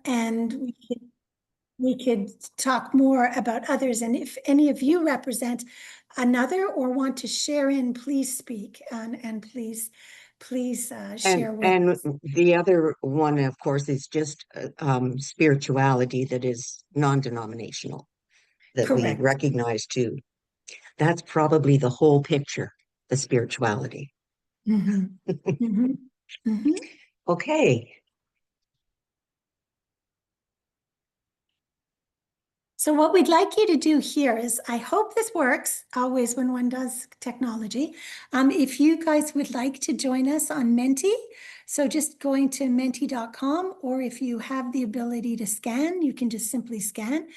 and we could talk more about others. And if any of you represent another or want to share in, please speak, and please share with us. And the other one, of course, is just spirituality that is non-denominational, that we Correct. recognize too. That's probably the whole picture, the spirituality. Mhm. Mhm. Mhm. Okay. So what we'd like you to do here is, I hope this works always when one does technology. If you guys would like to join us on Menti, so just going to menti.com, or if you have the ability to scan, you can just simply scan.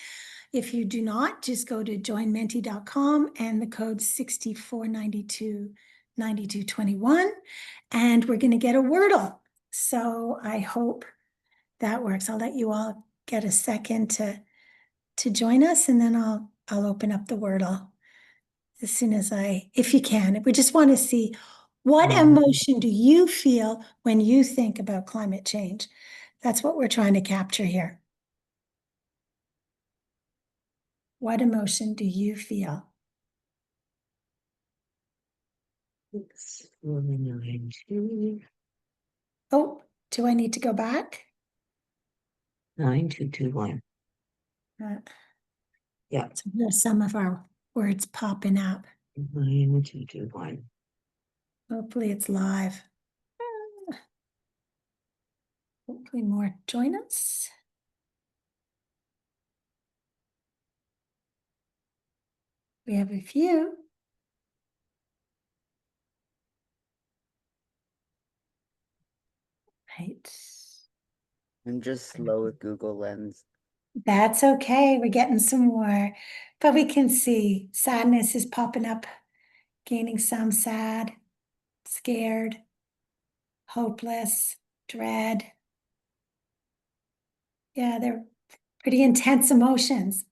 If you do not, just go to joinmenti.com and the code 64929221, and we're going to get a Wordle. So I hope that works. I'll let you all get a second to join us, and then I'll open up the Wordle as soon as if you can. We just want to see, what emotion do you feel when you think about climate change? That's what we're trying to capture here. What emotion do you feel? 649292221. Oh, do I need to go back? Yeah. So there's some of our words popping up. 9221. Hopefully it's live. Hopefully more join us. We have a few. Right. I'm just slow with Google Lens. That's okay. We're getting some more, but we can see sadness is popping up, gaining some sad, scared, hopeless, dread. Yeah, they're pretty intense emotions.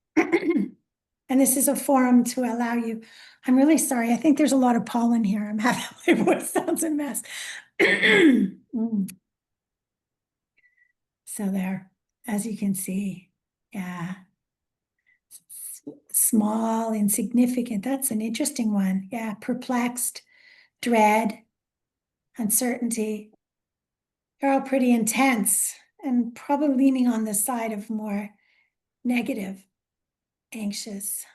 And this is a forum to allow you. I'm really sorry. I think there's a lot of pollen here. I'm having my voice sounds a mess. So there, as you can see, yeah. Small, insignificant. That's an interesting one. Yeah, perplexed, dread, uncertainty. They're all pretty intense and probably leaning on the side of more negative, anxious.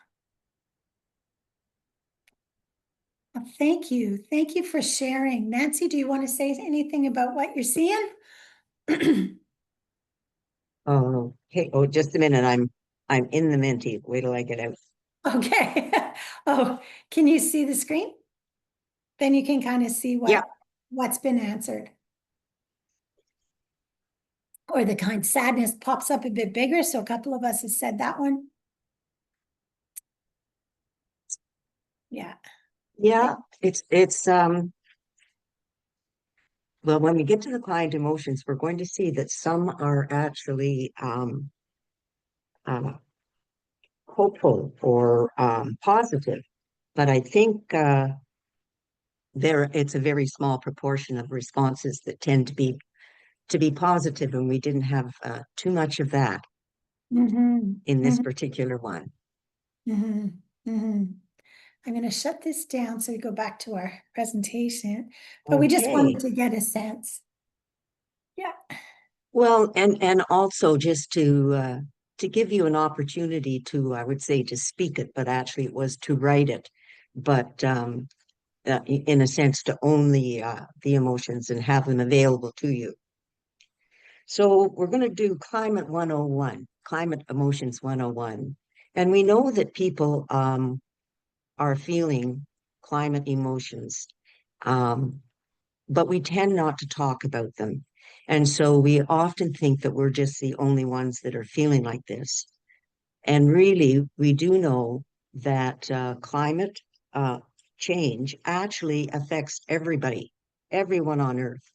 Well, thank you. Thank you for sharing. Nancy, do you want to say anything about what you're seeing? Oh, okay. Oh, just a minute. I'm in the Menti. Wait till I get out. Okay. Oh, can you see the screen? Then you can kind of see what's been answered. Or the kind sadness pops up a bit bigger. So a couple of us have said that one. Yeah. Yeah, it's well, when we get to the client emotions, we're going to see that some are actually hopeful or positive, but I think it's a very small proportion of responses that tend to be positive, and we didn't have too much of that in this particular one. I'm going to shut this down so we go back to our presentation, but we just Okay. wanted to get a sense. Yeah. Well, and also just to give you an opportunity to, I would say, to speak it, but actually it was to write it, but in a sense to own the emotions and have them available to you. So we're going to do Climate 101, Climate Emotions 101. And we know that people are feeling climate emotions, but we tend not to talk about them. And so we often think that we're just the only ones that are feeling like this. And really, we do know that climate change actually affects everybody, everyone on Earth,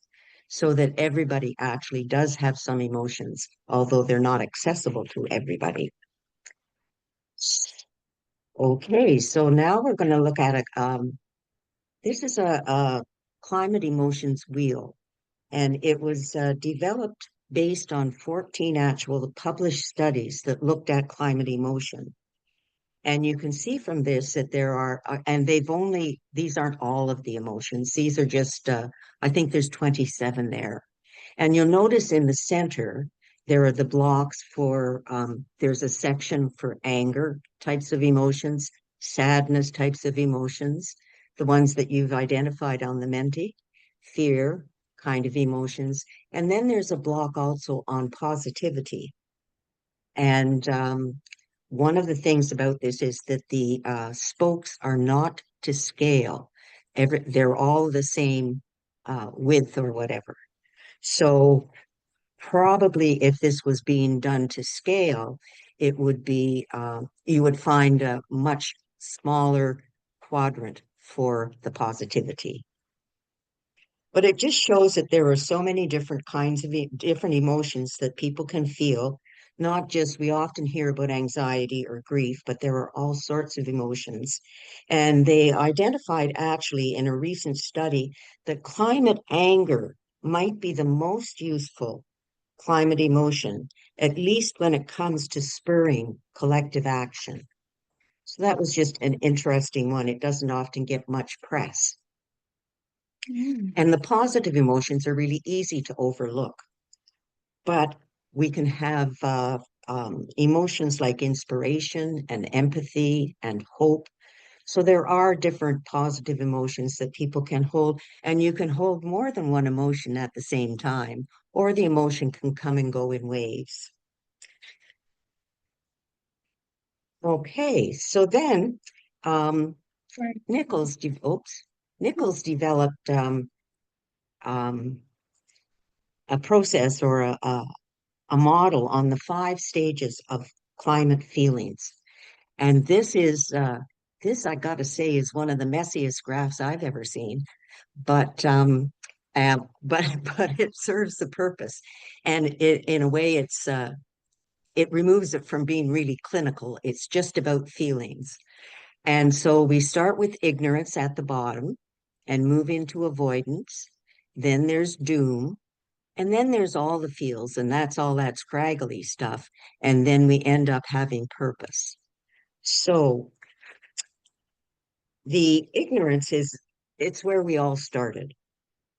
so that everybody actually does have some emotions, although they're not accessible to everybody. Okay, so now we're going to look at this is a climate emotions wheel, and it was developed based on 14 actual published studies that looked at climate emotion. And you can see from this that there are, and these aren't all of the emotions. These are just, I think there's 27 there. And you'll notice in the center, there are the blocks for, there's a section for anger types of emotions, sadness types of emotions, the ones that you've identified on the Menti, fear kind of emotions. And then there's a block also on positivity. And one of the things about this is that the spokes are not to scale. They're all the same width or whatever. So probably if this was being done to scale, it would be, you would find a much smaller quadrant for the positivity. But it just shows that there are so many different kinds of different emotions that people can feel. Not just, we often hear about anxiety or grief, but there are all sorts of emotions. And they identified actually in a recent study that climate anger might be the most useful climate emotion, at least when it comes to spurring collective action. So that was just an interesting one. It doesn't often get much press. And the positive emotions are really easy to overlook. But we can have emotions like inspiration and empathy and hope. So there are different positive emotions that people can hold, and you can hold more than one emotion at the same time, or the emotion can come and go in waves. Okay, so then Nichols developed um, a process or a model on the 5 stages of climate feelings. And this I got to say is one of the messiest graphs I've ever seen, but but it serves the purpose, and in a way it removes it from being really clinical. It's just about feelings. And so we start with ignorance at the bottom and move into avoidance. Then there's doom. And then there's all the feels, and that's all that scraggly stuff. And then we end up having purpose. So the ignorance it's where we all started,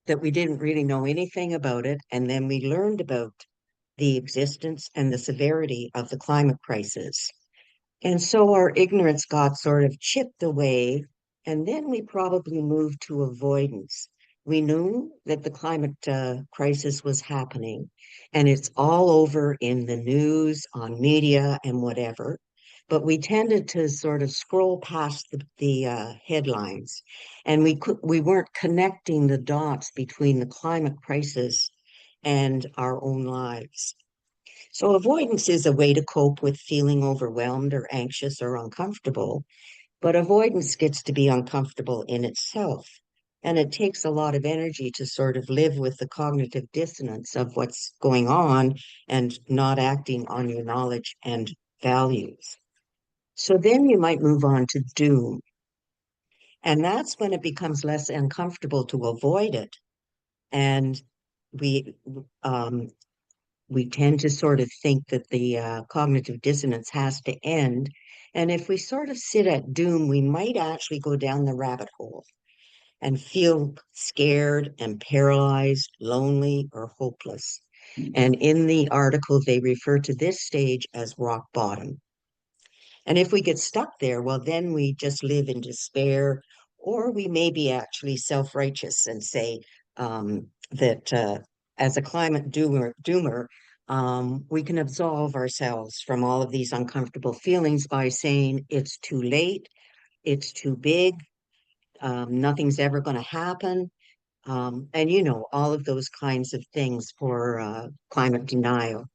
that we didn't really know anything about it. And then we learned about the existence and the severity of the climate crisis. And so our ignorance got sort of chipped away, and then we probably moved to avoidance. We knew that the climate crisis was happening, and it's all over in the news, on media, and whatever. But we tended to sort of scroll past the headlines, and we weren't connecting the dots between the climate crisis and our own lives. So avoidance is a way to cope with feeling overwhelmed or anxious or uncomfortable, but avoidance gets to be uncomfortable in itself. And it takes a lot of energy to sort of live with the cognitive dissonance of what's going on and not acting on your knowledge and values. So then you might move on to doom. And that's when it becomes less uncomfortable to avoid it. And we um, we tend to sort of think that the cognitive dissonance has to end. And if we sort of sit at doom, we might actually go down the rabbit hole and feel scared and paralyzed, lonely, or hopeless. And in the article, they refer to this stage as rock bottom. And if we get stuck there, well, then we just live in despair, or we may be actually self-righteous and say that as a climate doomer, we can absolve ourselves from all of these uncomfortable feelings by saying it's too late, it's too big, nothing's ever going to happen. And you know, all of those kinds of things for climate denial.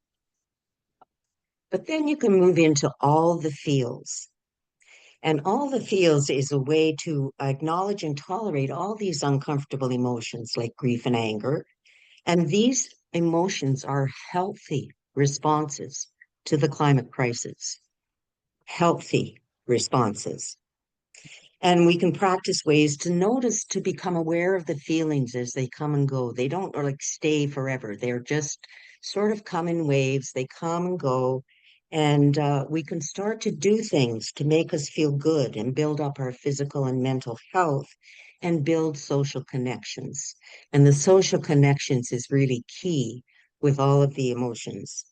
But then you can move into all the feels. And all the feels is a way to acknowledge and tolerate all these uncomfortable emotions like grief and anger. And these emotions are healthy responses to the climate crisis. Healthy responses. And we can practice ways to notice, to become aware of the feelings as they come and go. They don't like stay forever. They're just sort of come in waves. They come and go. And we can start to do things to make us feel good and build up our physical and mental health and build social connections. And the social connections is really key with all of the emotions.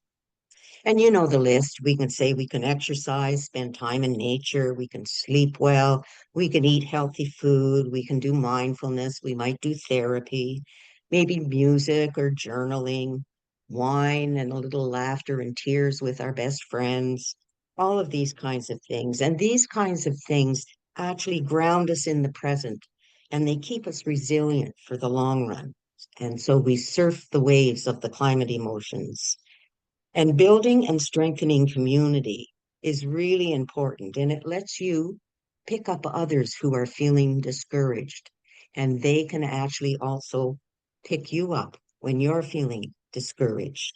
And you know the list. We can say we can exercise, spend time in nature, we can sleep well, we can eat healthy food, we can do mindfulness, we might do therapy, maybe music or journaling, wine and a little laughter and tears with our best friends, all of these kinds of things. And these kinds of things actually ground us in the present and they keep us resilient for the long run. And so we surf the waves of the climate emotions. And building and strengthening community is really important, and it lets you pick up others who are feeling discouraged, and they can actually also pick you up when you're feeling discouraged.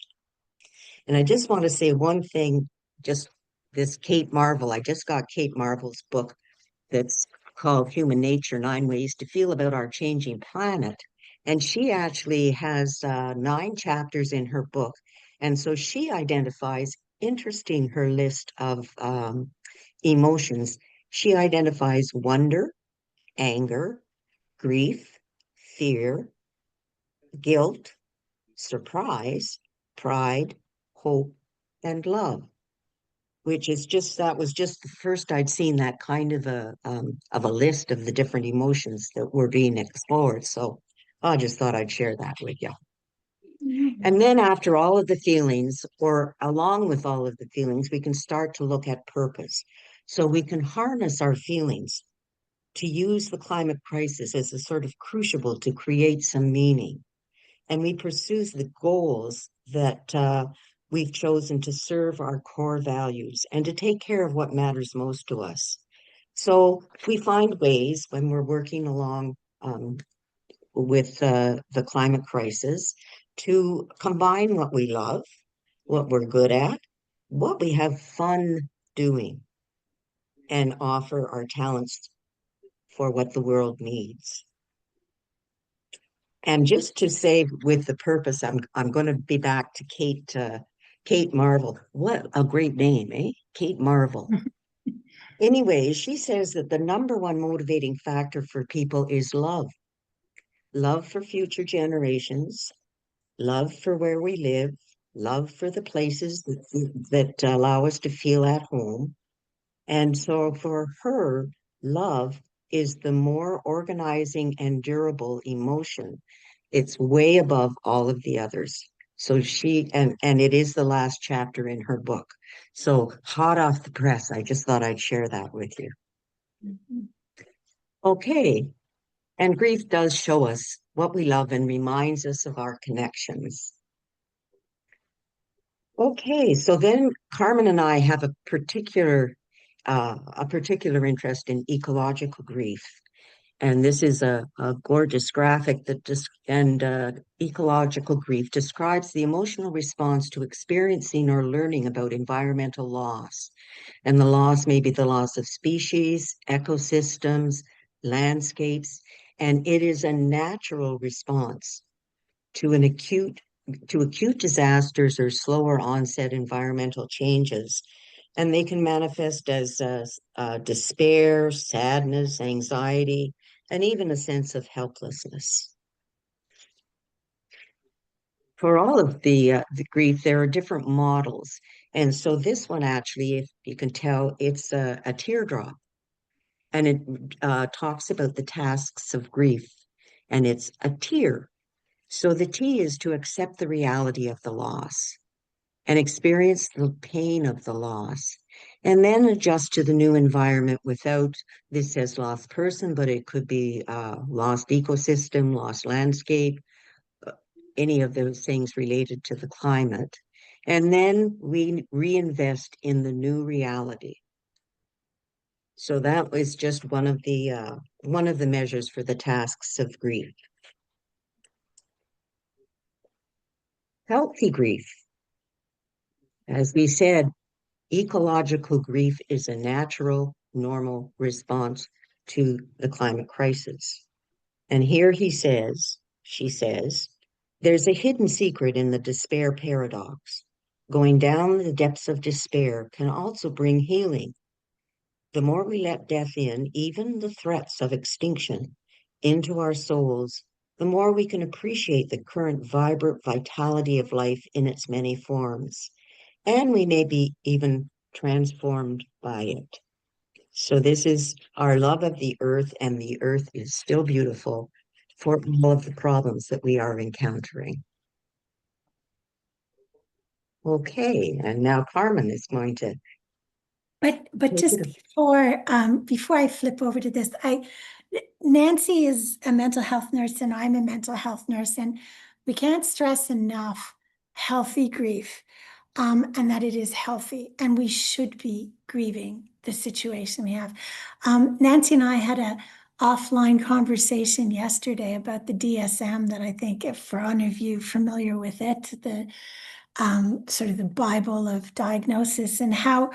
And I just want to say one thing, just this Kate Marvel, I just got Kate Marvel's book that's called Human Nature, 9 Ways to Feel About Our Changing Planet. And she actually has 9 chapters in her book. And so she identifies, interesting, her list of emotions. She identifies wonder, anger, grief, fear, guilt, surprise, pride, hope, and love, which is just, that was just the first I'd seen that kind of a list of the different emotions that were being explored. So I just thought I'd share that with you. And then after all of the feelings, or along with all of the feelings, we can start to look at purpose. So we can harness our feelings to use the climate crisis as a sort of crucible to create some meaning. And we pursue the goals that we've chosen to serve our core values and to take care of what matters most to us. So we find ways when we're working along with the climate crisis to combine what we love, what we're good at, what we have fun doing, and offer our talents for what the world needs. And just to say, with the purpose, I'm going to be back to Kate Marvel. What a great name, eh? Kate Marvel. Anyway, she says that the number one motivating factor for people is love. Love for future generations, love for where we live, love for the places that allow us to feel at home. And so for her, love is the more organizing and durable emotion. It's way above all of the others. So she, and it is the last chapter in her book. So hot off the press, I just thought I'd share that with you. Okay. And grief does show us what we love and reminds us of our connections. Okay, so then Carmen and I have a particular interest in ecological grief. And this is a gorgeous graphic that ecological grief describes the emotional response to experiencing or learning about environmental loss. And the loss may be the loss of species, ecosystems, landscapes, and it is a natural response to acute disasters or slower onset environmental changes. And they can manifest as despair, sadness, anxiety, and even a sense of helplessness. For all of the grief, there are different models. And so this one actually, if you can tell, it's a teardrop. And it talks about the tasks of grief. And it's a tear. So the T is to accept the reality of the loss and experience the pain of the loss, and then adjust to the new environment without, this says lost person, but it could be lost ecosystem, lost landscape, any of those things related to the climate. And then we reinvest in the new reality. So that was just one of the measures for the tasks of grief. Healthy grief. As we said, ecological grief is a natural, normal response to the climate crisis. And here she says, there's a hidden secret in the despair paradox. Going down the depths of despair can also bring healing. The more we let death in, even the threats of extinction, into our souls, the more we can appreciate the current vibrant vitality of life in its many forms. And we may be even transformed by it. So this is our love of the earth, and the earth is still beautiful for all of the problems that we are encountering. Okay, and now Carmen is going to But just before I flip over to this, Nancy is a mental health nurse and I'm a mental health nurse, and we can't stress enough healthy grief, and that it is healthy and we should be grieving the situation we have. Nancy and I had a offline conversation yesterday about the DSM that I think, if for any of you familiar with it, the sort of the Bible of diagnosis, and how,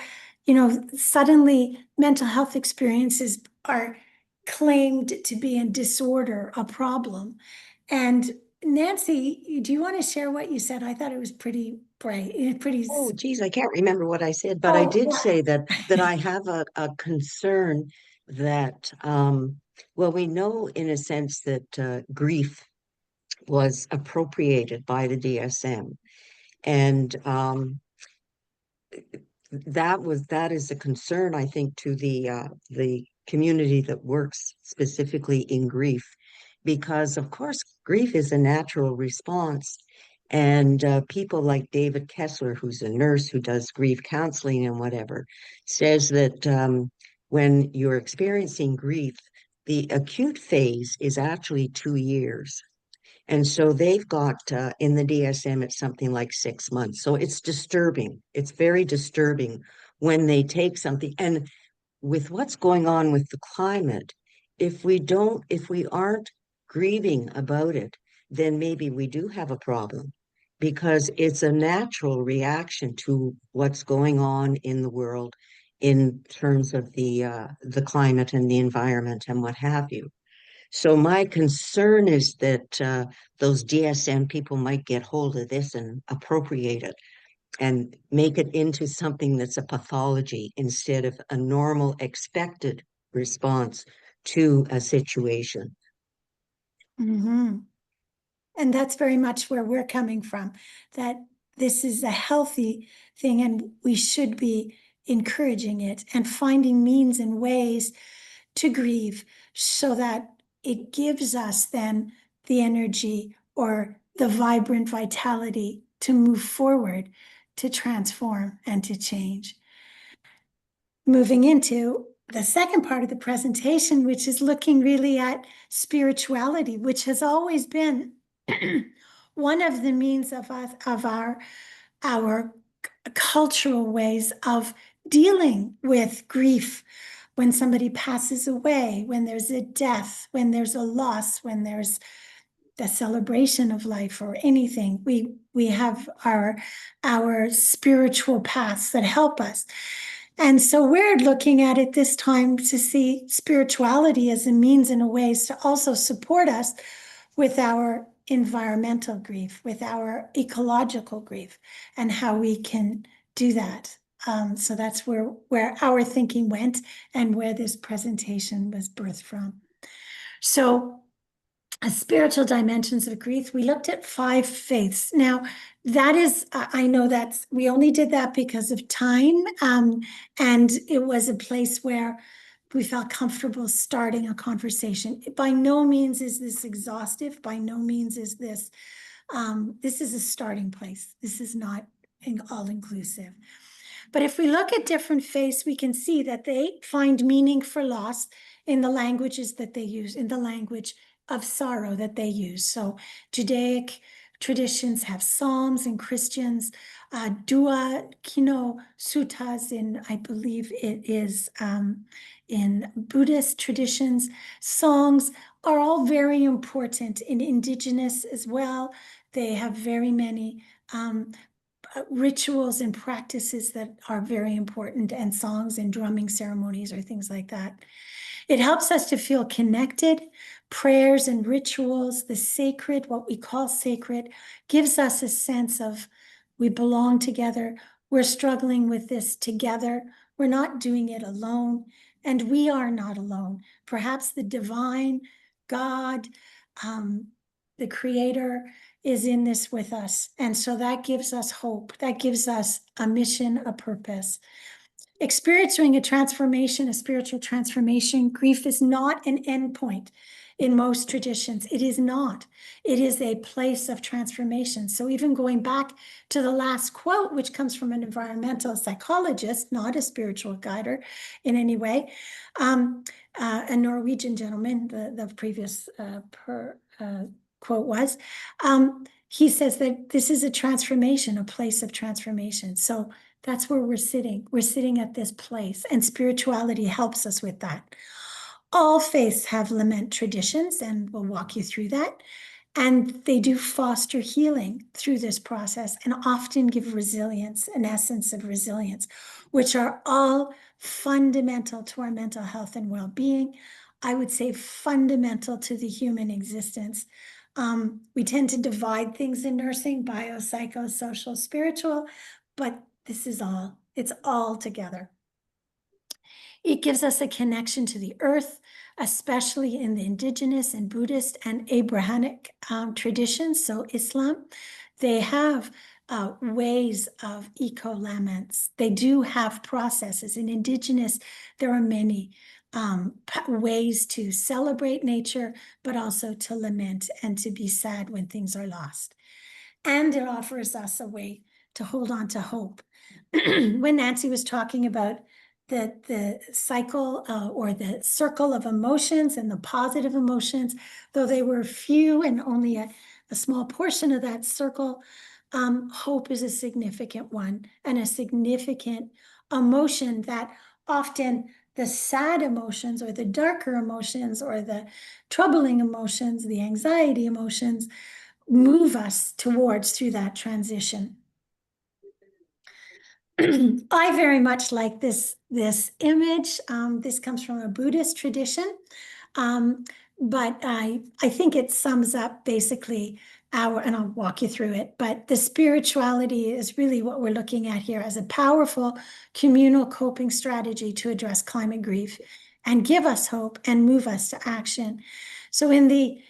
suddenly mental health experiences are claimed to be in disorder, a problem. And Nancy, do you want to share what you said? I thought it was pretty bright, pretty. Oh, geez, I can't remember what I said, but I Oh, did say that I have a concern that, well, we know in a sense that grief was appropriated by the DSM, and that is a concern, I think, to the community that works specifically in grief, because of course grief is a natural response. And people like David Kessler, who's a nurse who does grief counseling and whatever, says that when you're experiencing grief, the acute phase is actually 2 years. And so they've got in the DSM, it's something like 6 months. So it's disturbing. It's very disturbing when they take something. And with what's going on with the climate, if we aren't grieving about it, then maybe we do have a problem, because it's a natural reaction to what's going on in the world in terms of the climate and the environment and what have you. So my concern is that those DSM people might get hold of this and appropriate it and make it into something that's a pathology instead of a normal expected response to a situation. Mhm. And that's very much where we're coming from, that this is a healthy thing and we should be encouraging it and finding means and ways to grieve so that it gives us then the energy or the vibrant vitality to move forward, to transform and to change. Moving into the second part of the presentation, which is looking really at spirituality, which has always been one of the means of our cultural ways of dealing with grief. When somebody passes away, when there's a death, when there's a loss, when there's the celebration of life or anything, we have our spiritual paths that help us. And so we're looking at it this time to see spirituality as a means and a ways to also support us with our environmental grief, with our ecological grief, and how we can do that. So that's where our thinking went and where this presentation was birthed from. So spiritual dimensions of grief, we looked at 5 faiths. Now, that is, I know that we only did that because of time, and it was a place where we felt comfortable starting a conversation. By no means is this exhaustive. By no means is this, this is a starting place. This is not all-inclusive. But if we look at different faiths, we can see that they find meaning for loss in the languages that they use, in the language of sorrow that they use. So Judaic traditions have psalms, and Christians, dua, suttas in, I believe it is in Buddhist traditions. Songs are all very important in indigenous as well. They have very many rituals and practices that are very important, and songs and drumming ceremonies or things like that. It helps us to feel connected. Prayers and rituals, the sacred, what we call sacred, gives us a sense of we belong together. We're struggling with this together. We're not doing it alone, and we are not alone. Perhaps the divine, God, the creator is in this with us. And so that gives us hope. That gives us a mission, a purpose. Experiencing a transformation, a spiritual transformation, grief is not an endpoint in most traditions. It is not. It is a place of transformation. So even going back to the last quote, which comes from an environmental psychologist, not a spiritual guider in any way, a Norwegian gentleman, the previous quote was, he says that this is a transformation, a place of transformation. So that's where we're sitting. We're sitting at this place, and spirituality helps us with that. All faiths have lament traditions, and we'll walk you through that. And they do foster healing through this process and often give resilience, an essence of resilience, which are all fundamental to our mental health and well-being. I would say fundamental to the human existence. We tend to divide things in nursing, bio, psycho, social, spiritual, but this is all, it's all together. It gives us a connection to the earth, especially in the indigenous and Buddhist and Abrahamic traditions. So Islam, they have ways of eco-laments. They do have processes. In indigenous, there are many ways to celebrate nature, but also to lament and to be sad when things are lost. And it offers us a way to hold on to hope. When Nancy was talking about the cycle or the circle of emotions and the positive emotions, though they were few and only a small portion of that circle, hope is a significant one and a significant emotion that often the sad emotions or the darker emotions or the troubling emotions, the anxiety emotions, move us towards through that transition. I very much like this image. This comes from a Buddhist tradition, but I think it sums up basically and I'll walk you through it, but the spirituality is really what we're looking at here as a powerful communal coping strategy to address climate grief and give us hope and move us to action. So in the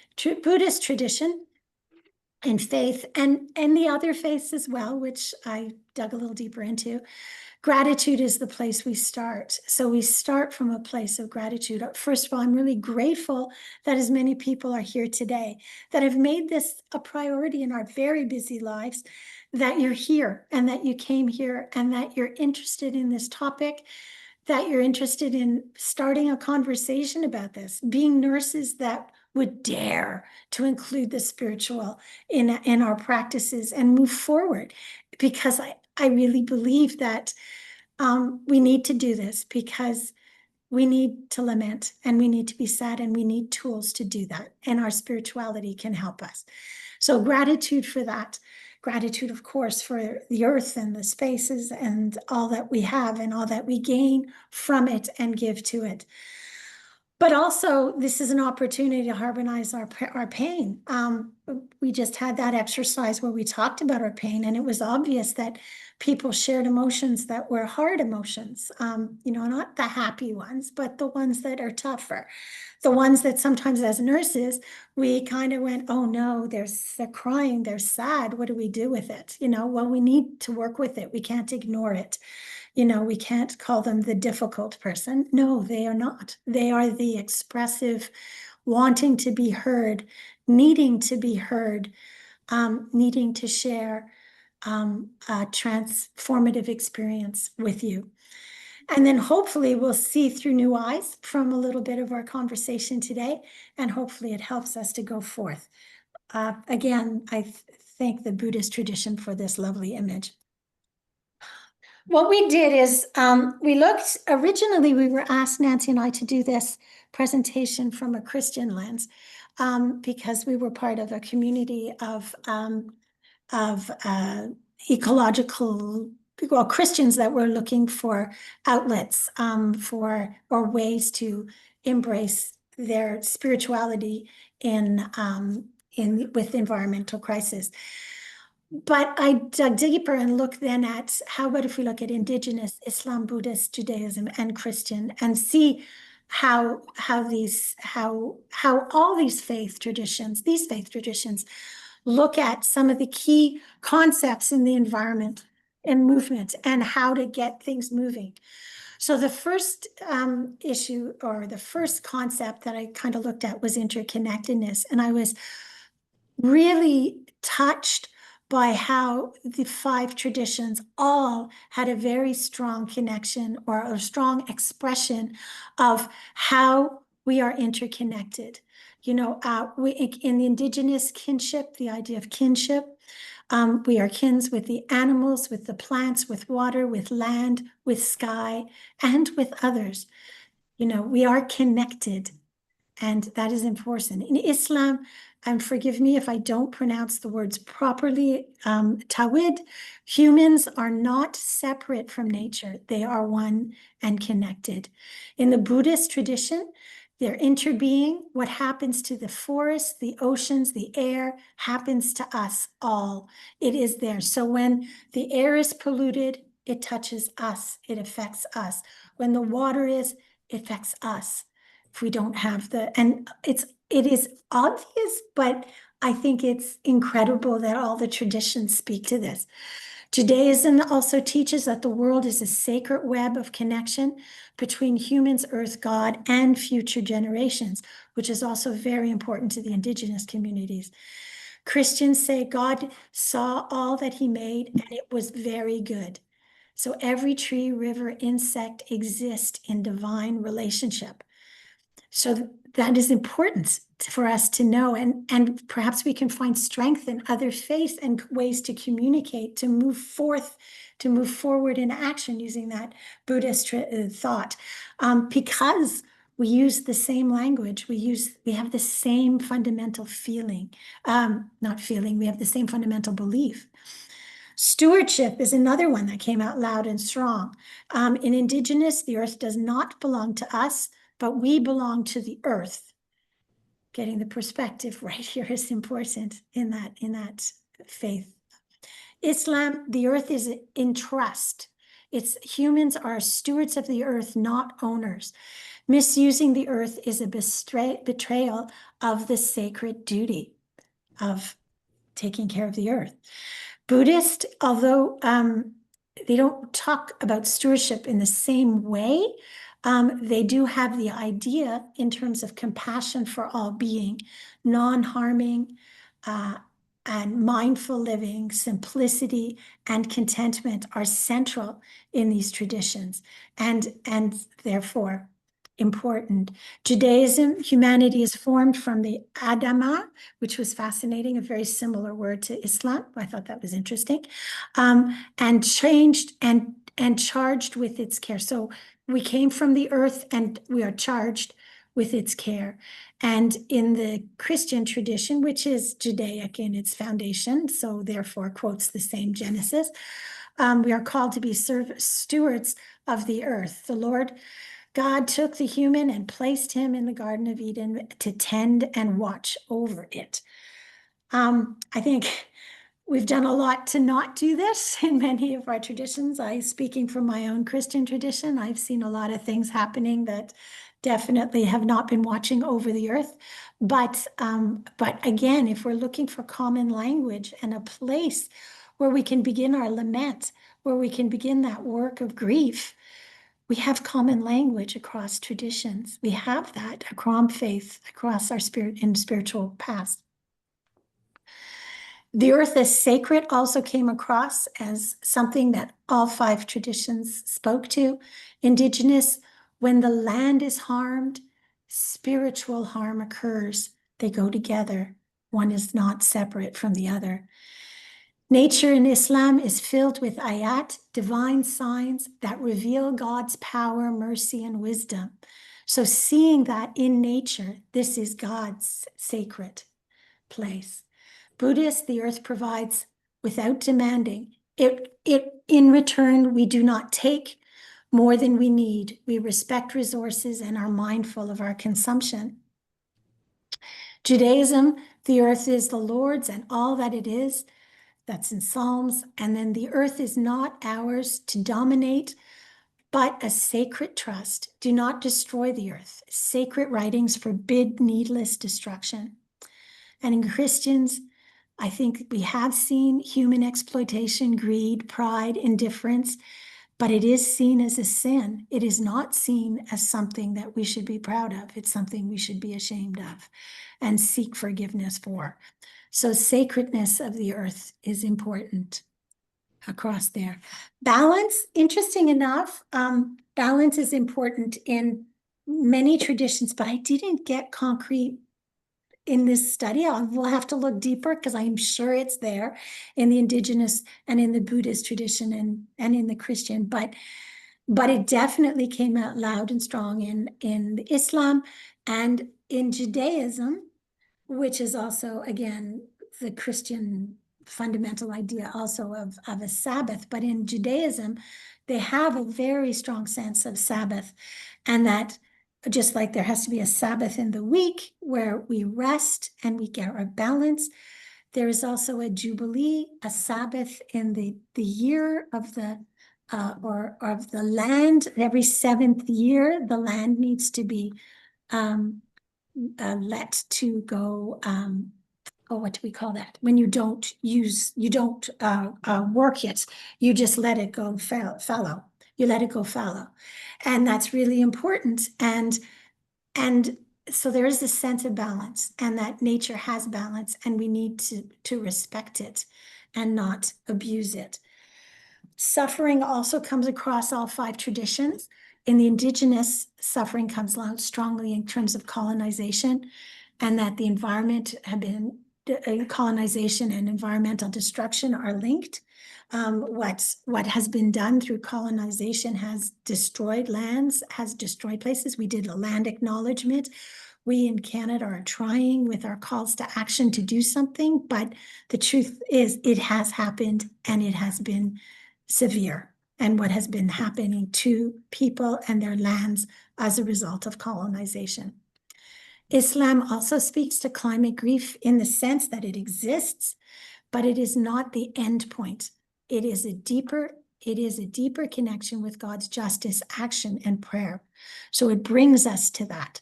Buddhist tradition, and faith and the other faiths as well, which I dug a little deeper into, gratitude is the place we start. So we start from a place of gratitude. First of all, I'm really grateful that as many people are here today that have made this a priority in our very busy lives, that you're here and that you came here and that you're interested in this topic, that you're interested in starting a conversation about this, being nurses that would dare to include the spiritual in our practices and move forward. Because I really believe that we need to do this because we need to lament and we need to be sad and we need tools to do that. And our spirituality can help us. So gratitude for that. Gratitude, of course, for the earth and the spaces and all that we have and all that we gain from it and give to it. But also, this is an opportunity to harmonize our pain. We just had that exercise where we talked about our pain, and it was obvious that people shared emotions that were hard emotions, not the happy ones, but the ones that are tougher. The ones that sometimes as nurses, we kind of went, oh no, they're crying, they're sad. What do we do with it? Well, we need to work with it. We can't ignore it. We can't call them the difficult person. No, they are not. They are the expressive, wanting to be heard, needing to be heard, needing to share a transformative experience with you. And then hopefully we'll see through new eyes from a little bit of our conversation today, and hopefully it helps us to go forth. Again, I thank the Buddhist tradition for this lovely image. What we did is we looked, originally we were asked, Nancy and I, to do this presentation from a Christian lens because we were part of a community of ecological, Christians that were looking for outlets or ways to embrace their spirituality with environmental crisis. But I dug deeper and looked then at, how about if we look at Indigenous, Islam, Buddhist, Judaism, and Christian, and see how all these faith traditions look at some of the key concepts in the environment and movement and how to get things moving. So the first issue, or the first concept that I kind of looked at, was interconnectedness. And I was really touched by how the 5 traditions all had a very strong connection, or a strong expression of how we are interconnected. You know, in the Indigenous kinship, the idea of kinship, we are kins with the animals, with the plants, with water, with land, with sky, and with others. You know, we are connected, and that is important. In Islam, and forgive me if I don't pronounce the words properly, Tawhid, humans are not separate from nature. They are one and connected. In the Buddhist tradition, they're interbeing. What happens to the forest, the oceans, the air happens to us all. It is there. So when the air is polluted, it touches us. It affects us. When the water is, it affects us. If we don't have and it is obvious, but I think it's incredible that all the traditions speak to this. Judaism also teaches that the world is a sacred web of connection between humans, earth, God, and future generations, which is also very important to the indigenous communities. Christians say God saw all that he made and it was very good. So every tree, river, insect exists in divine relationship. So that is important for us to know, and perhaps we can find strength in other faiths and ways to communicate, to move forward in action using that Buddhist thought, because we use the same language. We have the same fundamental feeling, we have the same fundamental belief. Stewardship is another one that came out loud and strong. In Indigenous, the earth does not belong to us, but we belong to the earth. Getting the perspective right here is important in that faith. Islam, the earth is in trust. Humans are stewards of the earth, not owners. Misusing the earth is a betrayal of the sacred duty of taking care of the earth. Buddhist, although they don't talk about stewardship in the same way, they do have the idea in terms of compassion for all being, non-harming, and mindful living, simplicity, and contentment are central in these traditions, and therefore important. Judaism, humanity is formed from the Adamah, which was fascinating, a very similar word to Islam. I thought that was interesting, and changed and charged with its care. So we came from the earth and we are charged with its care. And in the Christian tradition, which is Judaic in its foundation, so therefore quotes the same Genesis, we are called to be stewards of the earth. The Lord God took the human and placed him in the Garden of Eden to tend and watch over it. I think we've done a lot to not do this in many of our traditions. Speaking from my own Christian tradition, I've seen a lot of things happening that definitely have not been watching over the earth. But again, if we're looking for common language and a place where we can begin our lament, where we can begin that work of grief, we have common language across traditions. We have that across faith, across our spiritual past. The earth as sacred also came across as something that all 5 traditions spoke to. Indigenous, when the land is harmed, spiritual harm occurs. They go together. One is not separate from the other. Nature in Islam is filled with ayat, divine signs that reveal God's power, mercy, and wisdom. So seeing that in nature, this is God's sacred place. Buddhist, the earth provides without demanding. In return, we do not take, more than we need. We respect resources and are mindful of our consumption. Judaism, the earth is the Lord's and all that it is. That's in Psalms. And then the earth is not ours to dominate, but a sacred trust. Do not destroy the earth. Sacred writings forbid needless destruction. And in Christians, I think we have seen human exploitation, greed, pride, indifference, but it is seen as a sin. It is not seen as something that we should be proud of. It's something we should be ashamed of and seek forgiveness for. So sacredness of the earth is important across there. Balance, interesting enough, balance is important in many traditions, but I didn't get concrete in this study. We'll have to look deeper because I'm sure it's there in the indigenous and in the Buddhist tradition and in the Christian, but it definitely came out loud and strong in Islam and in Judaism, which is also, again, the Christian fundamental idea also of a Sabbath. But in Judaism, they have a very strong sense of Sabbath, and that just like there has to be a Sabbath in the week where we rest and we get our balance, there is also a Jubilee, a Sabbath in the year of the or of the land. Every 7th year, the land needs to be let to go. What do we call that? When you don't work it, you just let it go fallow. You let it go fallow, and that's really important. And so there is this sense of balance, and that nature has balance, and we need to respect it and not abuse it. Suffering also comes across all 5 traditions. In the indigenous, suffering comes out strongly in terms of colonization, and that the environment have been colonization and environmental destruction are linked. What has been done through colonization has destroyed lands, has destroyed places. We did a land acknowledgement. We in Canada are trying with our calls to action to do something, but the truth is it has happened and it has been severe, and what has been happening to people and their lands as a result of colonization. Islam also speaks to climate grief in the sense that it exists, but it is not the end point. It is a deeper connection with God's justice, action, and prayer. So it brings us to that.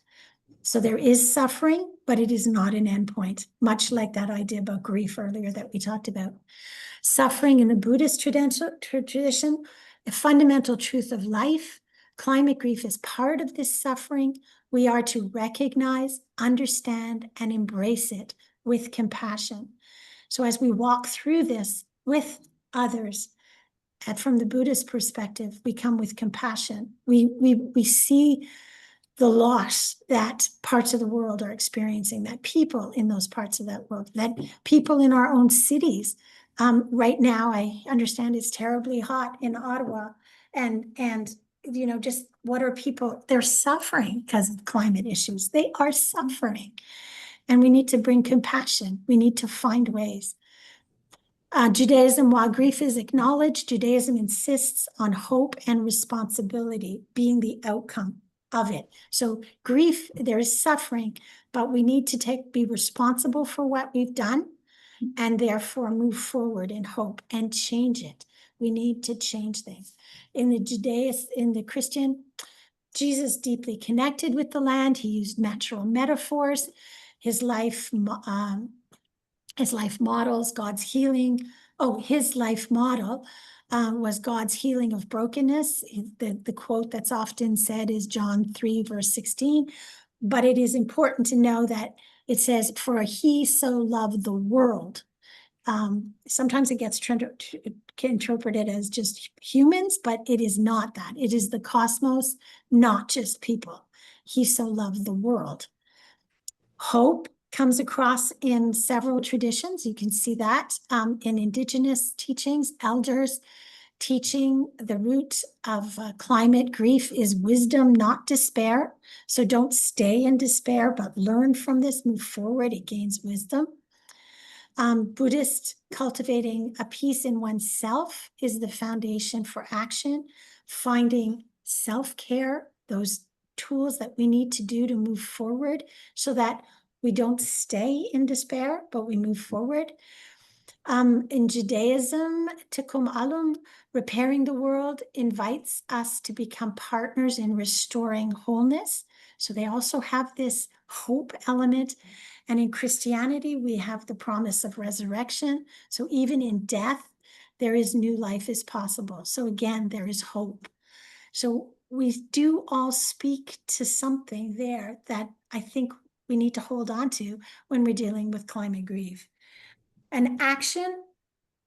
So there is suffering, but it is not an end point, much like that idea about grief earlier that we talked about. Suffering in the Buddhist tradition, a fundamental truth of life. Climate grief is part of this suffering. We are to recognize, understand, and embrace it with compassion. So as we walk through this with others, and from the Buddhist perspective, we come with compassion. We see the loss that parts of the world are experiencing, that people in those parts of that world, that people in our own cities. Right now, I understand it's terribly hot in Ottawa, and just what are people? They're suffering because of climate issues. They are suffering, and we need to bring compassion. We need to find ways. Judaism, while grief is acknowledged, Judaism insists on hope and responsibility being the outcome of it. So grief, there is suffering, but we need to be responsible for what we've done, and therefore move forward in hope and change it. We need to change things. In the Christian, Jesus deeply connected with the land. He used natural metaphors. His life models God's healing. His life model was God's healing of brokenness. The quote that's often said is John 3, verse 16. But it is important to know that it says, for he so loved the world. Sometimes it gets interpreted as just humans, but it is not that. It is the cosmos, not just people. He so loved the world. Hope comes across in several traditions. You can see that in Indigenous teachings, elders teaching the root of climate grief is wisdom, not despair. So don't stay in despair, but learn from this, move forward. It gains wisdom. Buddhist, cultivating a peace in oneself is the foundation for action. Finding self-care, those tools that we need to do to move forward so that we don't stay in despair, but we move forward. In Judaism, Tikkun Olam, repairing the world, invites us to become partners in restoring wholeness. So they also have this hope element. And in Christianity, we have the promise of resurrection. So even in death, there is new life is possible. So again, there is hope. So we do all speak to something there that I think we need to hold on to when we're dealing with climate grief. And action,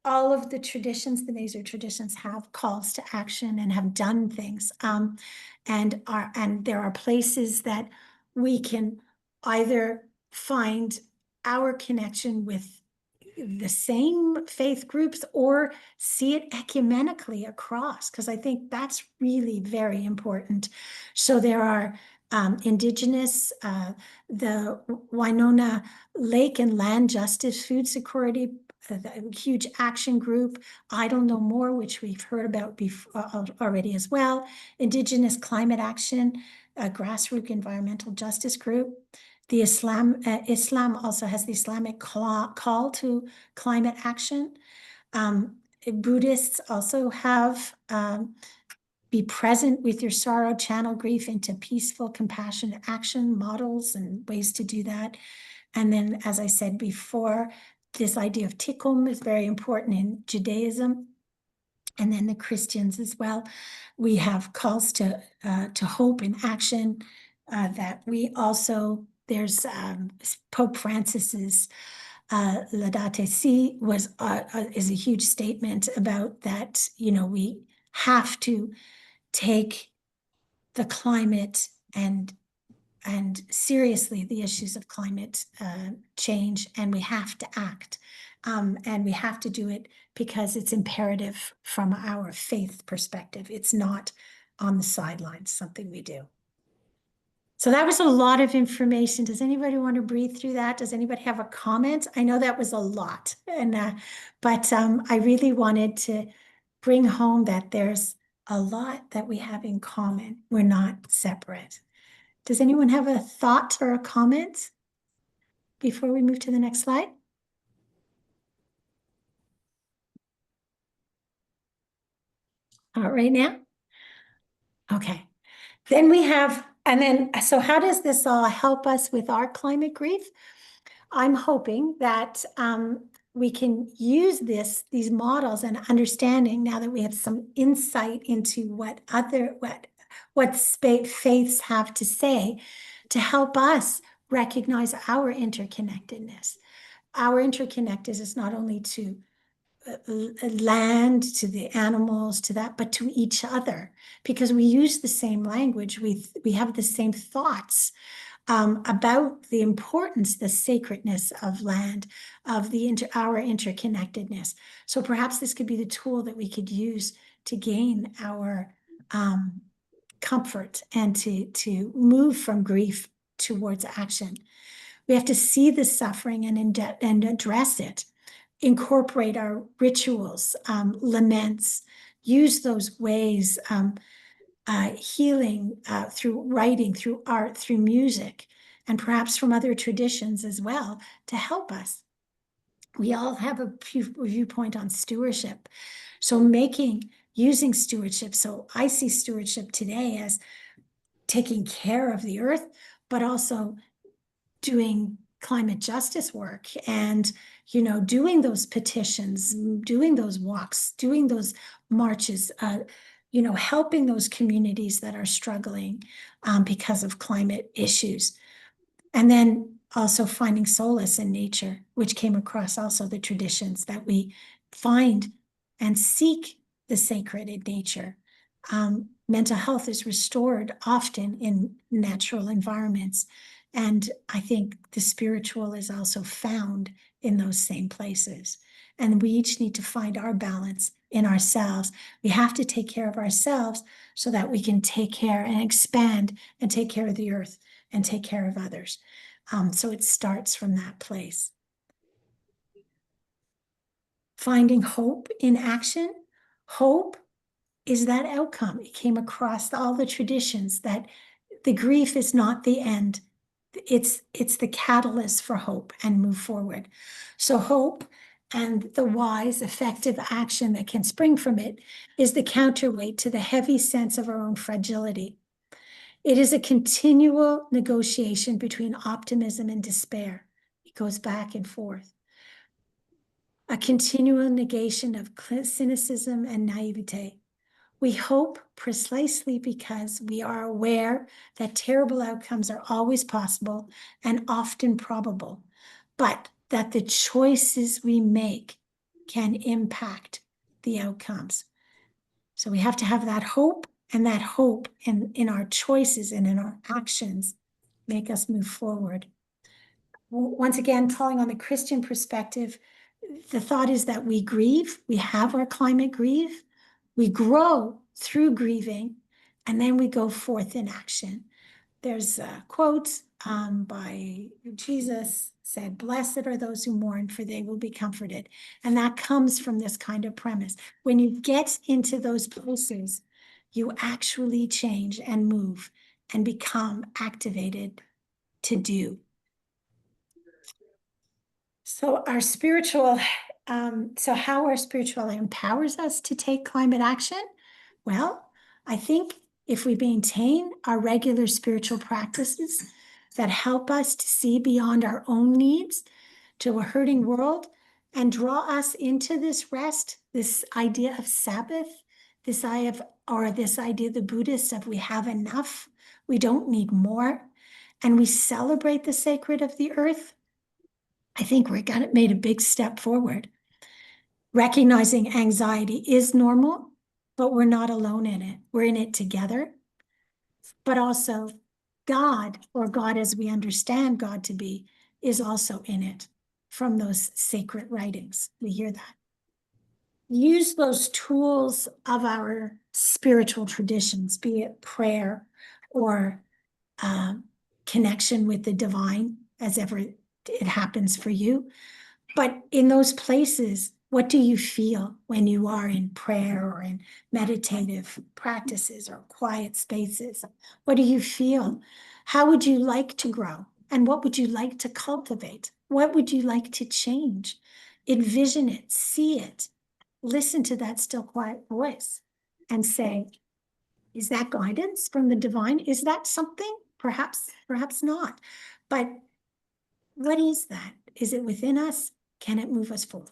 all of the traditions, the Mazer traditions, have calls to action and have done things. And there are places that we can either find our connection with the same faith groups or see it ecumenically across, because I think that's really very important. So there are indigenous, the Winona Lake and Land Justice Food Security, the huge action group, Idle No More, which we've heard about before already as well, Indigenous Climate Action, a grassroots environmental justice group. The Islam also has the Islamic call to climate action. Buddhists also have be present with your sorrow, channel grief into peaceful, compassionate action models and ways to do that. And then, as I said before, this idea of tikkun is very important in Judaism. And then the Christians as well. We have calls to hope and action that we also, there's Pope Francis's Laudate Si is a huge statement about that, we have to take the climate and seriously the issues of climate change, and we have to act. And we have to do it because it's imperative from our faith perspective. It's not on the sidelines, something we do. So that was a lot of information. Does anybody want to breathe through that? Does anybody have a comment? I know that was a lot, but I really wanted to bring home that there's a lot that we have in common. We're not separate. Does anyone have a thought or a comment before we move to the next slide? All right now? Okay. Then we have, so how does this all help us with our climate grief? I'm hoping that we can use these models and understanding now that we have some insight into what faiths have to say to help us recognize our interconnectedness. Our interconnectedness is not only to land, to the animals, to that, but to each other, because we use the same language. We have the same thoughts about the importance, the sacredness of land, of our interconnectedness. So perhaps this could be the tool that we could use to gain our comfort and to move from grief towards action. We have to see the suffering and address it, incorporate our rituals, laments, use those ways, healing through writing, through art, through music, and perhaps from other traditions as well to help us. We all have a viewpoint on stewardship. So using stewardship. So I see stewardship today as taking care of the earth, but also doing climate justice work and, doing those petitions, doing those walks, doing those marches, helping those communities that are struggling because of climate issues. And then also finding solace in nature, which came across also the traditions that we find and seek the sacred in nature. Mental health is restored often in natural environments. And I think the spiritual is also found in those same places. And we each need to find our balance in ourselves. We have to take care of ourselves so that we can take care and expand and take care of the earth and take care of others. So it starts from that place. Finding hope in action. Hope is that outcome. It came across all the traditions that the grief is not the end. It's the catalyst for hope and move forward. So hope and the wise, effective action that can spring from it is the counterweight to the heavy sense of our own fragility. It is a continual negotiation between optimism and despair. It goes back and forth. A continual negation of cynicism and naivete. We hope precisely because we are aware that terrible outcomes are always possible and often probable, but that the choices we make can impact the outcomes. So we have to have that hope, and that hope in our choices and in our actions make us move forward. Once again, calling on the Christian perspective, the thought is that we grieve, we have our climate grieve, we grow through grieving, and then we go forth in action. There's a quote by Jesus said, "Blessed are those who mourn, for they will be comforted." And that comes from this kind of premise. When you get into those places, you actually change and move and become activated to do. So our spiritual, so how our spirituality empowers us to take climate action? Well, I think if we maintain our regular spiritual practices that help us to see beyond our own needs to a hurting world and draw us into this rest, this idea of Sabbath, this idea of the Buddhists of we have enough, we don't need more, and we celebrate the sacred of the earth, I think made a big step forward. Recognizing anxiety is normal, but we're not alone in it. We're in it together. But also God, or God as we understand God to be, is also in it from those sacred writings. We hear that. Use those tools of our spiritual traditions, be it prayer or connection with the divine, as ever it happens for you. But in those places, what do you feel when you are in prayer or in meditative practices or quiet spaces? What do you feel? How would you like to grow? And what would you like to cultivate? What would you like to change? Envision it, see it, listen to that still quiet voice and say, is that guidance from the divine? Is that something? Perhaps, perhaps not. But what is that? Is it within us? Can it move us forward?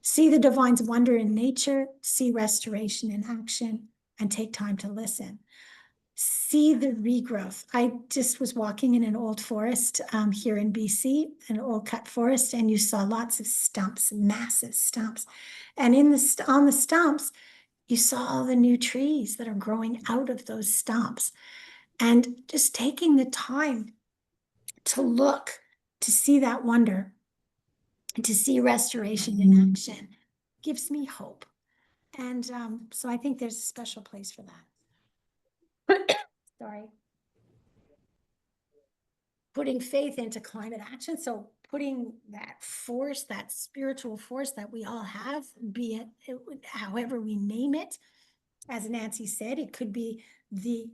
See the divine's wonder in nature, see restoration in action, and take time to listen. See the regrowth. I just was walking in an old forest here in BC, an old cut forest, and you saw lots of stumps, massive stumps. And on the stumps, you saw all the new trees that are growing out of those stumps. And just taking the time to look, to see that wonder, and to see restoration in action gives me hope. And so I think there's a special place for that. Sorry. Putting faith into climate action. So putting that force, that spiritual force that we all have, be it however we name it, as Nancy said, it could be the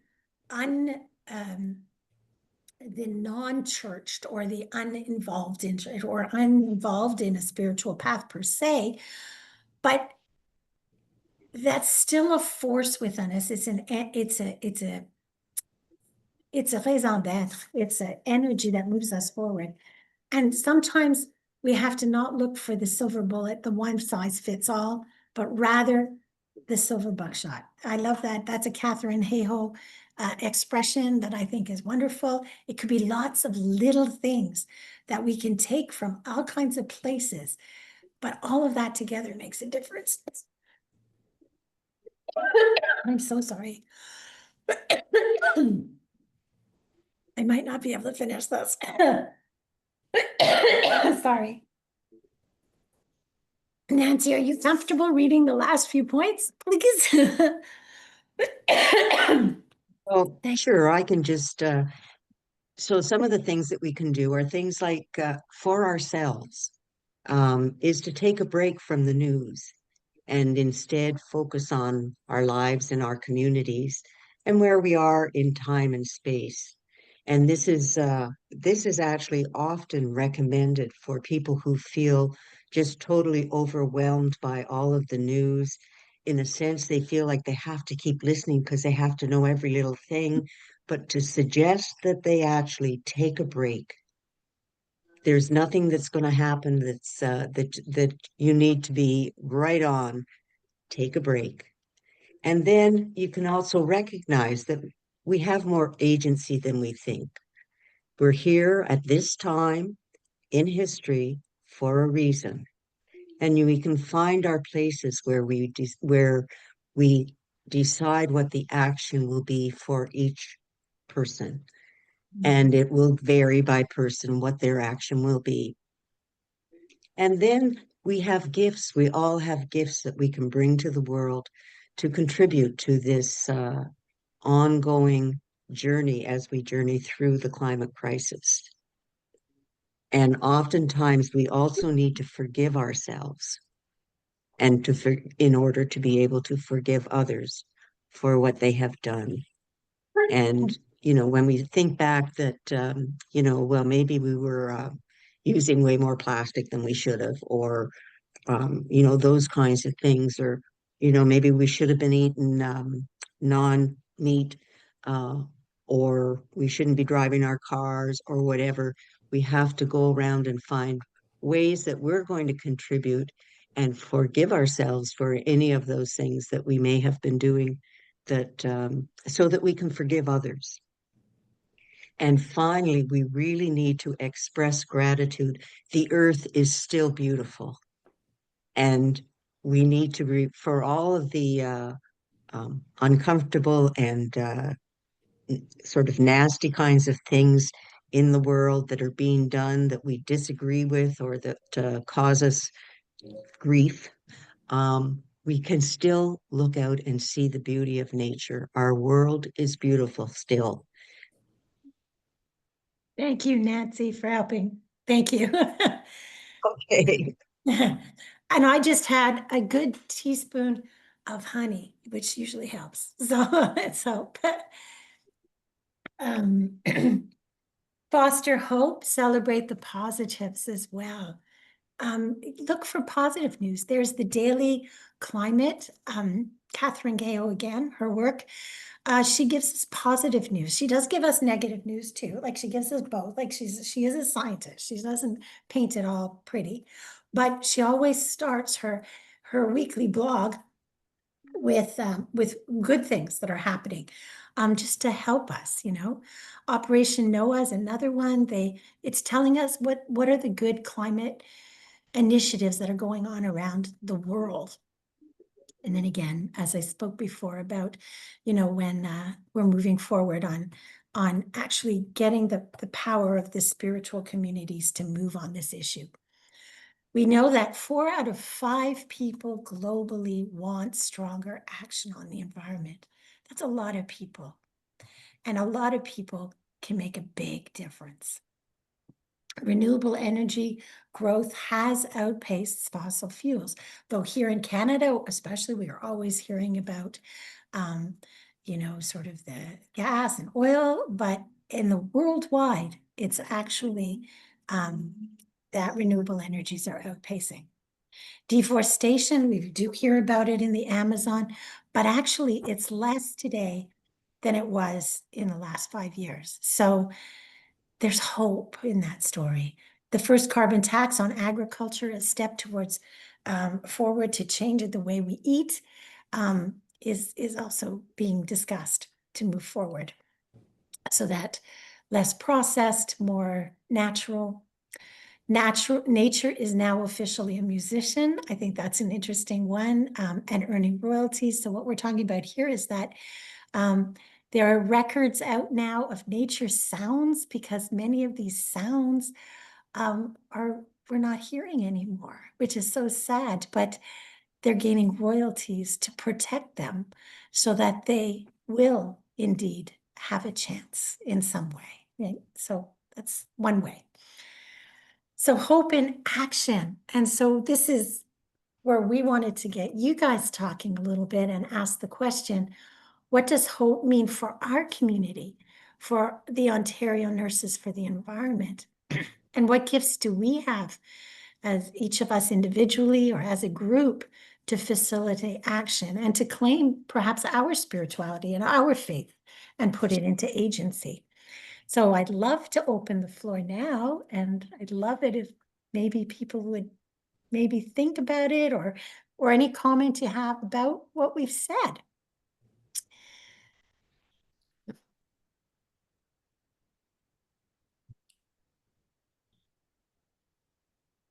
non-churched or the uninvolved in or uninvolved in a spiritual path per se, but that's still a force within us. It's a raison d'être. It's an energy that moves us forward. And sometimes we have to not look for the silver bullet, the one size fits all, but rather the silver buckshot. I love that. That's a Catherine Hayhoe expression that I think is wonderful. It could be lots of little things that we can take from all kinds of places, but all of that together makes a difference. I'm so sorry. I might not be able to finish this. Sorry. Nancy, are you comfortable reading the last few points, please? Well, sure, I can just, so some of the things that we can do are things like for ourselves, is to take a break from the news and instead focus on our lives and our communities and where we are in time and space. And this is actually often recommended for people who feel just totally overwhelmed by all of the news. In a sense, they feel like they have to keep listening because they have to know every little thing, but to suggest that they actually take a break. There's nothing that's going to happen that you need to be right on. Take a break. And then you can also recognize that we have more agency than we think. We're here at this time in history for a reason. And we can find our places where we decide what the action will be for each person. And it will vary by person what their action will be. And then we have gifts. We all have gifts that we can bring to the world to contribute to this ongoing journey as we journey through the climate crisis. And oftentimes we also need to forgive ourselves and in order to be able to forgive others for what they have done. And, when we think back that, well, maybe we were using way more plastic than we should have, or those kinds of things, or, maybe we should have been eating non-meat, uh, or we shouldn't be driving our cars or whatever. We have to go around and find ways that we're going to contribute and forgive ourselves for any of those things that we may have been doing that, so that we can forgive others. And finally, we really need to express gratitude. The earth is still beautiful. And we need to, for all of the uncomfortable and sort of nasty kinds of things in the world that are being done that we disagree with or that cause us grief, we can still look out and see the beauty of nature. Our world is beautiful still. Thank you, Nancy, for helping. Thank you. Okay. And I just had a good teaspoon of honey, which usually helps. So let's hope. Um, foster hope, celebrate the positives as well. Look for positive news. There's the Daily Climate. Catherine Gale again, her work. She gives us positive news. She does give us negative news too. Like she gives us both. Like she is a scientist. She doesn't paint it all pretty, but she always starts her weekly blog with good things that are happening, just to help us. Operation Noah is another one. It's telling us what are the good climate initiatives that are going on around the world. And then again, as I spoke before about, when we're moving forward on actually getting the power of the spiritual communities to move on this issue. We know that 4 out of 5 people globally want stronger action on the environment. That's a lot of people. And a lot of people can make a big difference. Renewable energy growth has outpaced fossil fuels, though here in Canada, especially, we are always hearing about, sort of the gas and oil, but in the worldwide, it's actually that renewable energies are outpacing. Deforestation, we do hear about it in the Amazon, but actually it's less today than it was in the last 5 years. So there's hope in that story. The first carbon tax on agriculture, a step towards forward to change the way we eat, is also being discussed to move forward so that less processed, more natural. Nature is now officially a musician. I think that's an interesting one, and earning royalties. So what we're talking about here is that there are records out now of nature sounds, because many of these sounds we're not hearing anymore, which is so sad, but they're gaining royalties to protect them so that they will indeed have a chance in some way. Right? So that's one way. So hope in action. And so this is where we wanted to get you guys talking a little bit and ask the question, what does hope mean for our community, for the Ontario Nurses for the Environment? And what gifts do we have as each of us individually or as a group to facilitate action and to claim perhaps our spirituality and our faith and put it into agency? So I'd love to open the floor now, and I'd love it if maybe people would maybe think about it or any comment you have about what we've said.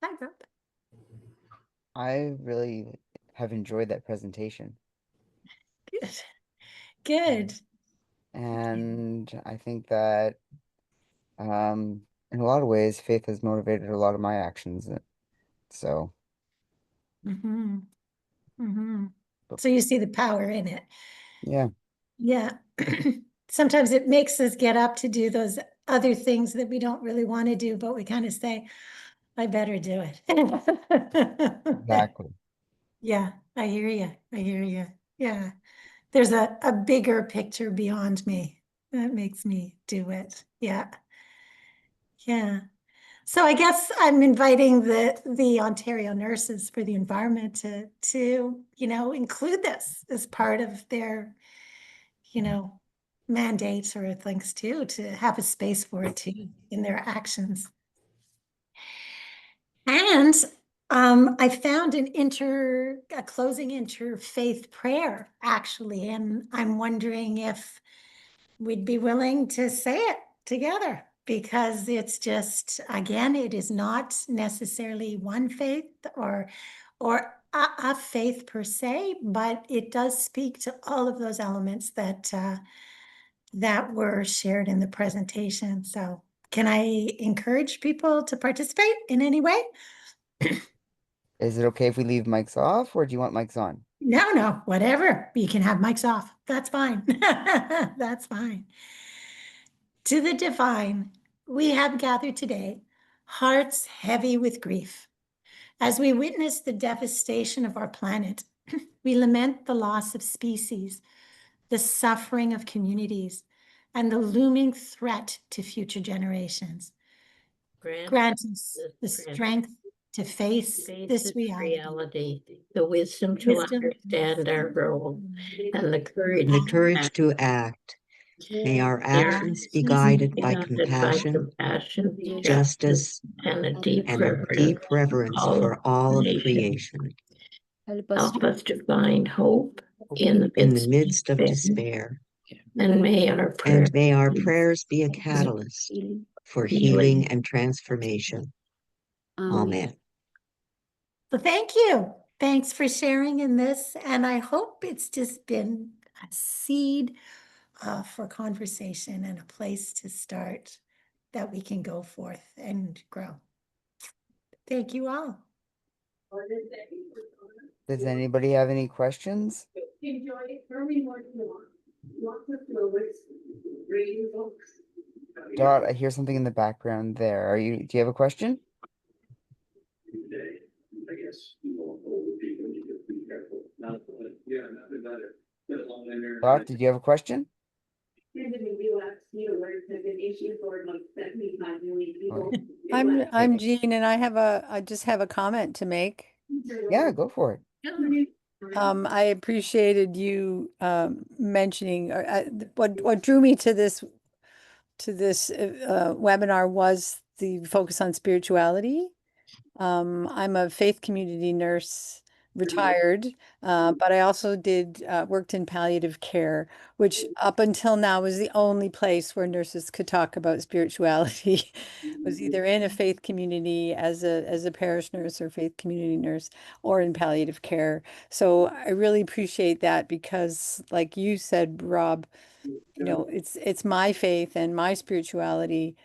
Hi, Rob. I really have enjoyed that presentation. Good. Good. And I think that in a lot of ways, faith has motivated a lot of my actions. So, Mm-hmm. Mm-hmm. but So you see the power in it. yeah, Yeah. Sometimes it makes us get up to do those other things that we don't really want to do, but we kind of say, I better do it. exactly. Yeah, I hear you. I hear you. Yeah. There's a bigger picture beyond me that makes me do it. Yeah. Yeah. So I guess I'm inviting the Ontario Nurses for the Environment to include this as part of their mandates or things too, to have a space for it too in their actions. And I found a closing interfaith prayer actually, and I'm wondering if we'd be willing to say it together, because it's just, again, it is not necessarily one faith or a faith per se, but it does speak to all of those elements that were shared in the presentation. So can I encourage people to participate in any way? Is it okay if we leave mics off, or do you want mics on? No, whatever. You can have mics off. That's fine. That's fine. To the divine, we have gathered today, hearts heavy with grief. As we witness the devastation of our planet, we lament the loss of species, the suffering of communities, and the looming threat to future generations. Grant us the strength to face this reality, the wisdom to understand our role, and the courage, The courage to act. May our actions be guided by compassion, justice, and a deep and a reverence deep reverence for all of creation. Help us to find hope in the midst of despair. And may our prayers be a catalyst for healing and transformation. Amen. So thank you. Thanks for sharing in this. And I hope it's just been a seed for conversation and a place to start that we can go forth and grow. Thank you all. Does anybody have any questions? Dot, I hear something in the background there. Do you have a question? Dot, did you have a question? I'm Jean, and I just have a comment to make. Yeah, go for it. I appreciated you mentioning what drew me to this webinar was the focus on spirituality. I'm a faith community nurse, retired, but I also worked in palliative care, which up until now was the only place where nurses could talk about spirituality. Was either in a faith community as a parish nurse or faith community nurse, or in palliative care. So I really appreciate that, because like you said, Rob, it's my faith and my spirituality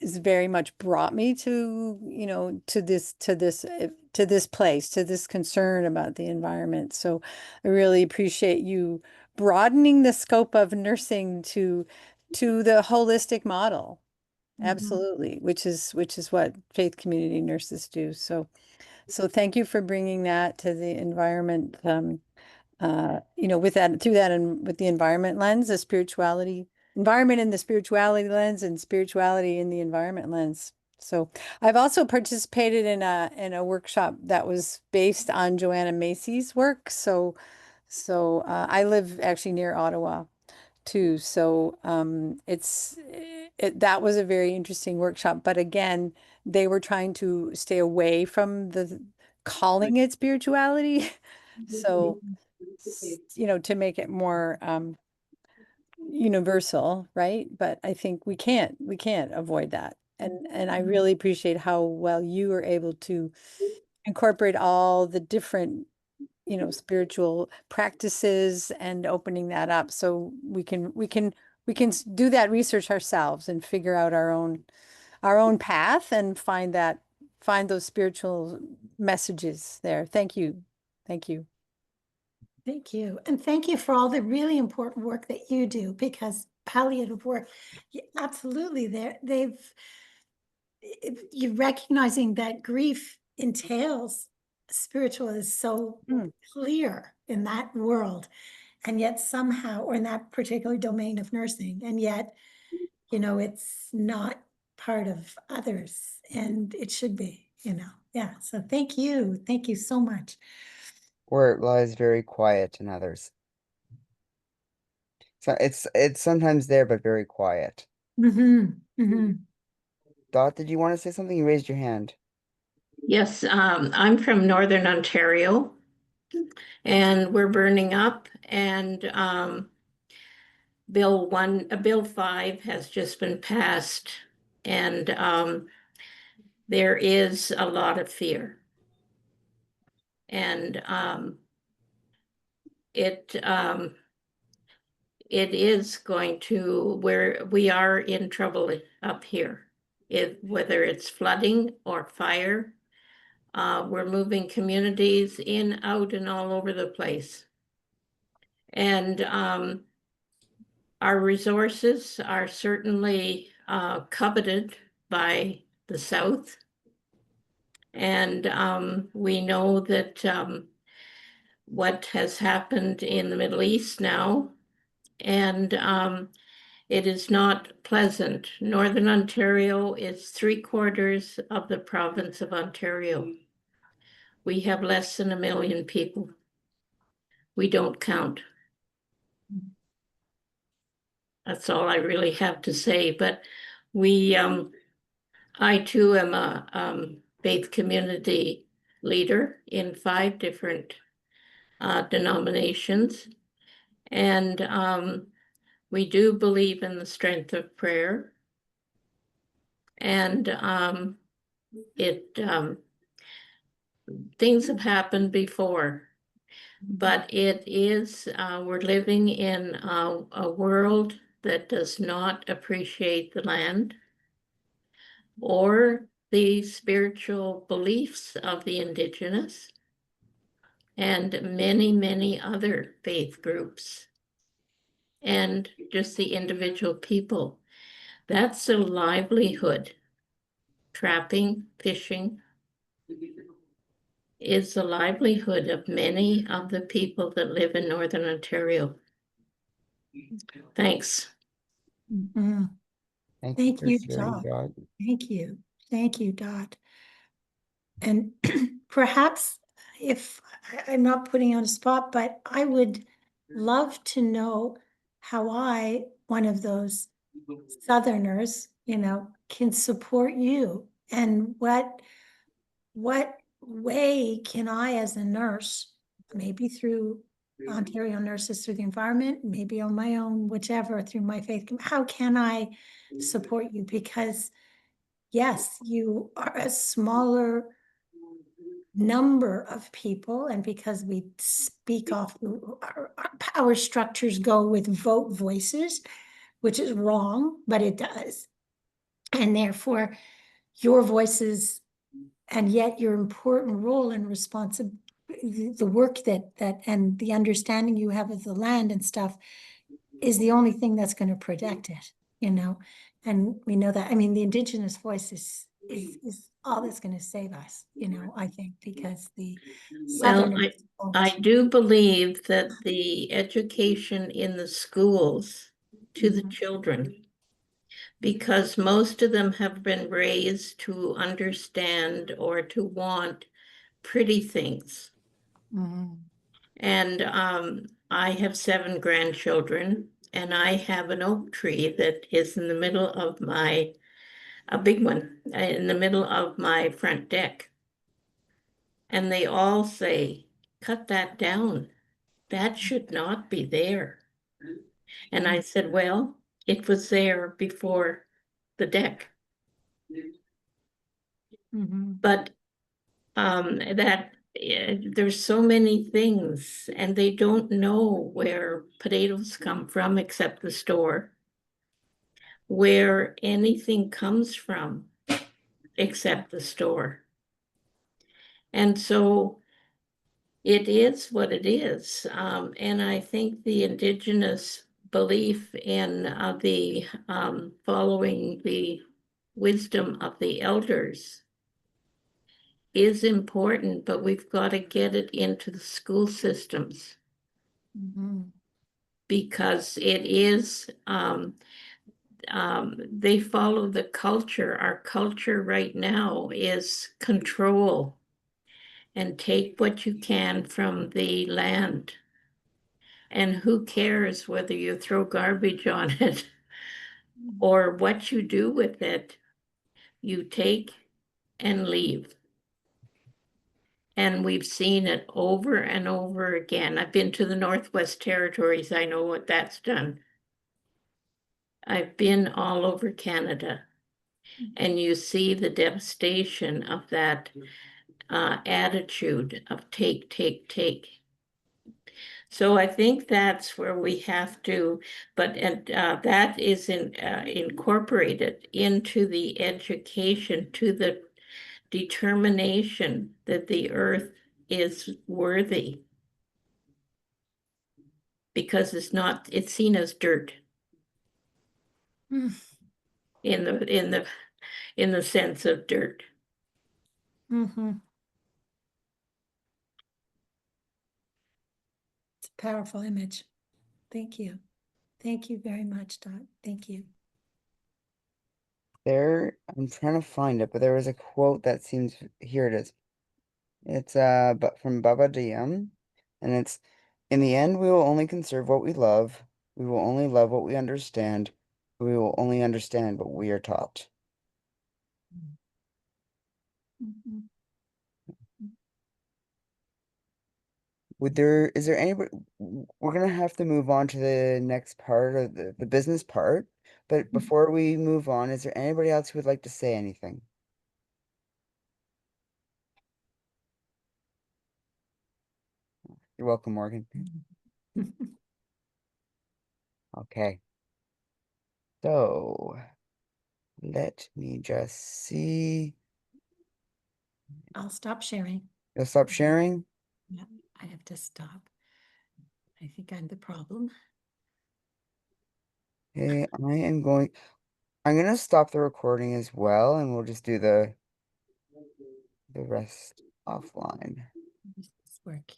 has very much brought me to this place, to this concern about the environment. So I really appreciate you broadening the scope of nursing to the holistic model. Mhm. Absolutely, which is what faith community nurses do. So So thank you for bringing that to the environment, with that, through that, and with the environment lens, the spirituality, environment in the spirituality lens, and spirituality in the environment lens. So I've also participated in a workshop that was based on Joanna Macy's work. So I live actually near Ottawa too. So that was a very interesting workshop. But again, they were trying to stay away from the calling it spirituality. So to make it more universal, right? But I think we can't avoid that. And I really appreciate how well you were able to incorporate all the different spiritual practices and opening that up so we can do that research ourselves and figure out our own path and find those spiritual messages there. Thank you. Thank you. Thank you. And thank you for all the really important work that you do, because palliative work, absolutely, you're recognizing that grief entails spiritual is so clear in that world. And yet somehow, or in that particular domain of nursing, and yet, it's not part of others, and it should be, Yeah. So thank you. Thank you so much. Where it lies very quiet in others. So it's sometimes there, but very quiet. Dot, did you want to say something? You raised your hand. Yes, I'm from Northern Ontario, and we're burning up, and Bill 5 has just been passed, and there is a lot of fear. And it is going to, where we are in trouble up here, whether it's flooding or fire. We're moving communities in, out, and all over the place. And our resources are certainly coveted by the South. And we know that what has happened in the Middle East now, and it is not pleasant. Northern Ontario is 3/4 of the province of Ontario. We have less than 1 million people. We don't count. That's all I really have to say. But I too am a faith community leader in 5 different denominations. And we do believe in the strength of prayer. And things have happened before, but it is, we're living in a world that does not appreciate the land or the spiritual beliefs of the Indigenous and many, many other faith groups, and just the individual people. That's a livelihood. Trapping, fishing is the livelihood of many of the people that live in Northern Ontario. Thanks. Thank you, sharing, Dot. Thank you. Thank you, Dot. And perhaps, if I'm not putting you on a spot, but I would love to know how one of those Southerners, can support you, and what way can I, as a nurse, maybe through Ontario Nurses Through the Environment, maybe on my own, whichever, through my faith, how can I support you? Because yes, you are a smaller number of people, and because we speak off, our power structures go with vote voices, which is wrong, but it does. And therefore, your voices, and yet your important role and responsibility, the work that and the understanding you have of the land and stuff, is the only thing that's going to protect it, and we know that. I mean, the Indigenous voice is all that's going to save us, you know, I think, because the Well, Southerners I won't. do believe that the education in the schools to the Mhm. children, because most of them have been raised to understand or to want pretty things. Mhm. And I have 7 grandchildren, and I have an oak tree that is in the middle of a big one, in the middle of my front deck. And they all say, cut that down. That should not be there. And I said, well, it was there before the deck. Mhm. But there's so many things, and they don't know where potatoes come from except the store, where anything comes from except the store. And so it is what it is. And I think the indigenous belief in the following the wisdom of the elders is important, but we've got to get it into the school systems Mhm. because it is, they follow the culture. Our culture right now is control and take what you can from the land. And who cares whether you throw garbage on it or what you do with it? You take and leave. And we've seen it over and over again. I've been to the Northwest Territories. I know what that's done. I've been all over Canada. And you see the devastation of that attitude of take, take, take. So I think that's where we have to, but that is incorporated into the education, to the determination that the earth is worthy, because it's seen as dirt Mm. in the sense of dirt. Mhm. It's a powerful image. Thank you. Thank you very much, Dot. Thank you. I'm trying to find it, but there was a quote that seems, here it is. It's but from Baba Diem, and it's, in the end we will only conserve what we love, we will only love what we understand, we will only understand what we are taught. Mhm. Is there anybody, we're gonna have to move on to the next part of the business part, but before we move on, is there anybody else who would like to say anything? You're welcome, Morgan. Okay. So, let me just see. I'll stop sharing. You'll stop sharing? Yeah, I have to stop. I think I'm the problem. Okay, I'm gonna stop the recording as well, and we'll just do the rest offline. Does this work?